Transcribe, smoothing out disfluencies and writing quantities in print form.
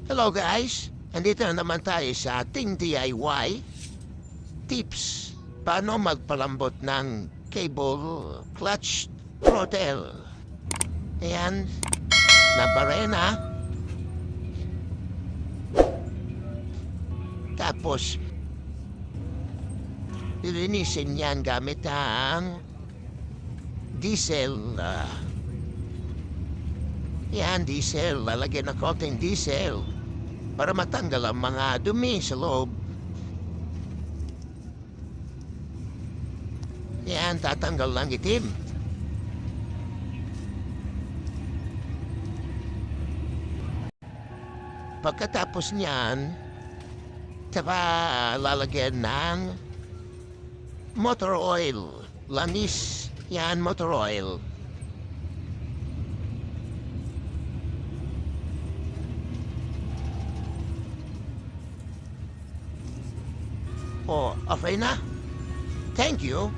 Hello guys! Andito na naman tayo sa ating DIY tips. Paano magpalambot ng cable clutch throttle. Ayan, nabarena. Tapos, linisin yan gamit ang diesel. Yan, diesel. Lalagyan ng konting diesel para matanggal ang mga dumi sa loob. Yan, tatanggal ng itim. Pagkatapos niyan, lalagyan ng motor oil. Lanis. Yan, motor oil. Oh, okay na. Thank you.